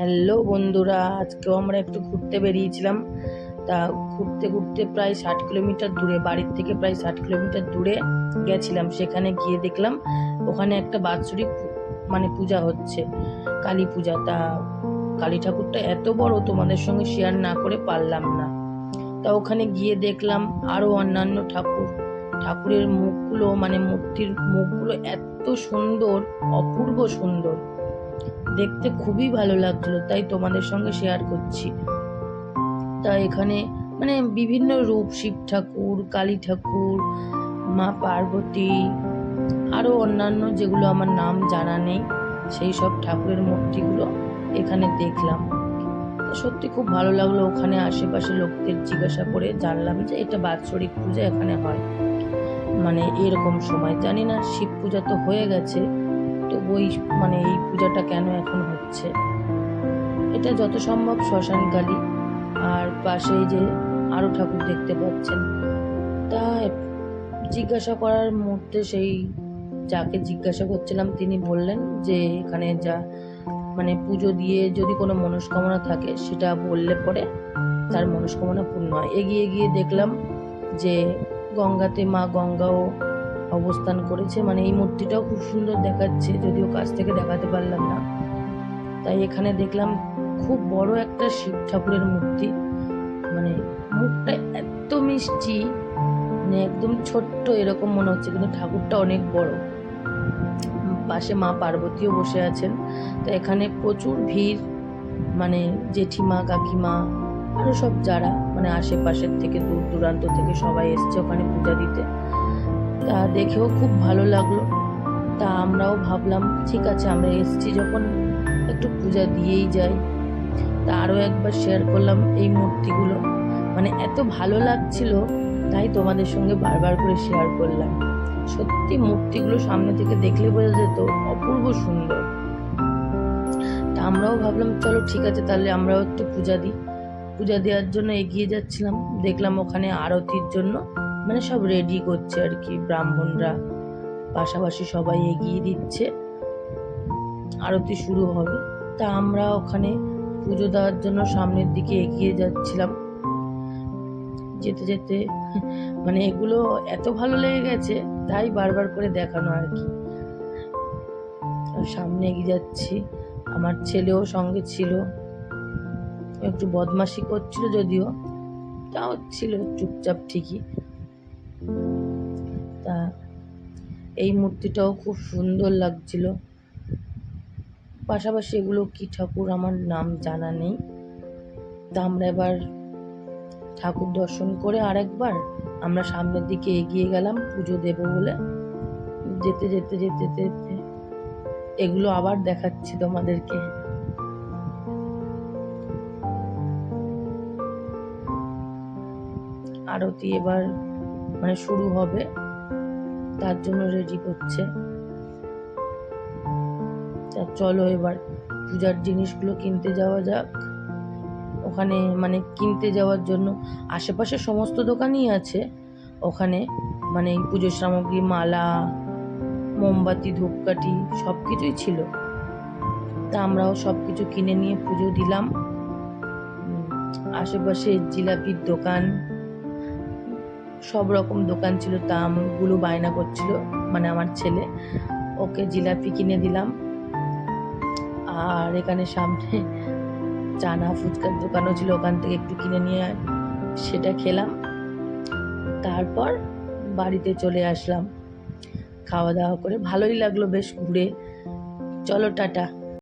Hello বন্ধুরা, আজকেও আমরা একটু ঘুরতে বেরিয়েছিলাম। তা ঘুরতে ঘুরতে প্রায় 60 কিলোমিটার দূরে, বাড়ির থেকে প্রায় 60 কিলোমিটার দূরে গেছিলাম। সেখানে গিয়ে দেখলাম ওখানে একটা বাৎসরিক পূজা হচ্ছে, কালী পূজা। তা কালী ঠাকুরটা এত বড়, তোমাদের সঙ্গে শেয়ার না করে পারলাম না। তা ওখানে গিয়ে দেখলাম আরো অন্যান্য ঠাকুরের মুখগুলো, মূর্তির মুখগুলো এত সুন্দর, অপূর্ব সুন্দর, দেখতে খুবই ভালো লাগছিল, তাই তোমাদের সঙ্গে শেয়ার করছি। তা এখানে বিভিন্ন রূপ, শিব ঠাকুর, কালী ঠাকুর, মা পার্বতী, আরো অন্যান্য যেগুলো আমার নাম জানা নেই, সেই সব ঠাকুরের মূর্তিগুলো এখানে দেখলাম। সত্যি খুব ভালো লাগলো। ওখানে আশেপাশে লোকদের জিজ্ঞাসা করে জানলাম যে এটা বাৎসরিক পূজা এখানে হয়, এরকম সময়। জানি না, শিব পূজা তো হয়ে গেছে, তো ওই এই পূজাটা কেন এখন হচ্ছে। এটা যত সম্ভব শ্মশান কালী। আর পাশেই যে আরো ঠাকুর দেখতে পাচ্ছেন। তা জিজ্ঞাসা করার মধ্যে সেই যাকে জিজ্ঞাসা করছিলাম তিনি বললেন যে এখানে যা পুজো দিয়ে যদি কোনো মনস্কামনা থাকে সেটা বললে পরে তার মনস্কামনা পূর্ণ হয়। এগিয়ে গিয়ে দেখলাম যে গঙ্গাতে মা গঙ্গাও অবস্থান করেছে। এই মূর্তিটাও খুব সুন্দর দেখাচ্ছে, যদিও কাছ থেকে দেখাতে পারলাম না। তাই এখানে দেখলাম খুব বড় একটা শিব ঠাকুরের মূর্তি। মুখটা এত মিষ্টি, একদম ছোট্ট এরকম মনে হচ্ছে, কিন্তু ঠাকুরটা অনেক বড়। পাশে মা পার্বতীও বসে আছেন। তো এখানে প্রচুর ভিড়, জেঠিমা, কাকিমা, আরো সব যারা আশেপাশের থেকে, দূর দূরান্ত থেকে সবাই এসছে ওখানে পূজা দিতে। তা দেখেও খুব ভালো লাগলো। তা আমরাও ভাবলাম ঠিক আছে, আমরা এসছি যখন একটু পূজা দিয়েই যাই। তা আরো একবার শেয়ার করলাম এই মূর্তিগুলো, এত ভালো লাগছিল, তাই তোমাদের সঙ্গে বারবার করে শেয়ার করলাম। সত্যি মূর্তিগুলো সামনে থেকে দেখলে বোঝা যেত অপূর্ব সুন্দর। তা আমরাও ভাবলাম চলো ঠিক আছে, তাহলে আমরাও একটু পূজা দিই। পূজা দেওয়ার জন্য এগিয়ে যাচ্ছিলাম, দেখলাম ওখানে আরতির জন্য সব রেডি করছে আর কি, ব্রাহ্মণরা পাশাপাশি সবাই এগিয়ে দিচ্ছে, আরতি শুরু হবে। তা আমরা ওখানে পুজো দেওয়ার জন্য সামনের দিকে এগিয়ে যাচ্ছিলাম। যেতে যেতে এগুলো এত ভালো লেগে গেছে, তাই বারবার করে দেখানো আর কি। সামনে এগিয়ে যাচ্ছি, আমার ছেলেও সঙ্গে ছিল, একটু বদমাশি করছিল, যদিও তাও ছিল চুপচাপ ঠিকই। তা এই মূর্তিটাও খুব সুন্দর লাগছিল। পাশাপাশি এগুলো কি ঠাকুর আমার নাম জানা নেই। তা আমরা এবার ঠাকুর দর্শন করে আরেকবার আমরা সামনের দিকে এগিয়ে গেলাম পুজো দেব বলে। যেতে যেতে যেতে যেতে এগুলো আবার দেখাচ্ছি তোমাদেরকে। আরতি এবার শুরু হবে, তার জন্য রেডি করছে। তা চলো এবার পূজার জিনিসগুলো কিনতে যাওয়া যাক। ওখানে কিনতে যাওয়ার জন্য আশেপাশে সমস্ত দোকানই আছে ওখানে, পুজোর সামগ্রী, মালা, মোমবাতি, ধূপকাঠি সব কিছুই ছিল। তা আমরাও সব কিছু কিনে নিয়ে পুজো দিলাম। আশেপাশে জিলাপির দোকান, সব রকম দোকান ছিল। তা আমগুলো বায়না করছিল, আমার ছেলে, ওকে জিলাপি কিনে দিলাম। আর এখানে সামনে চানা ফুচকার দোকানও ছিল, ওখান থেকে একটু কিনে নিয়ে সেটা খেলাম। তারপর বাড়িতে চলে আসলাম খাওয়া দাওয়া করে। ভালোই লাগলো বেশ ঘুরে। চলো টাটা।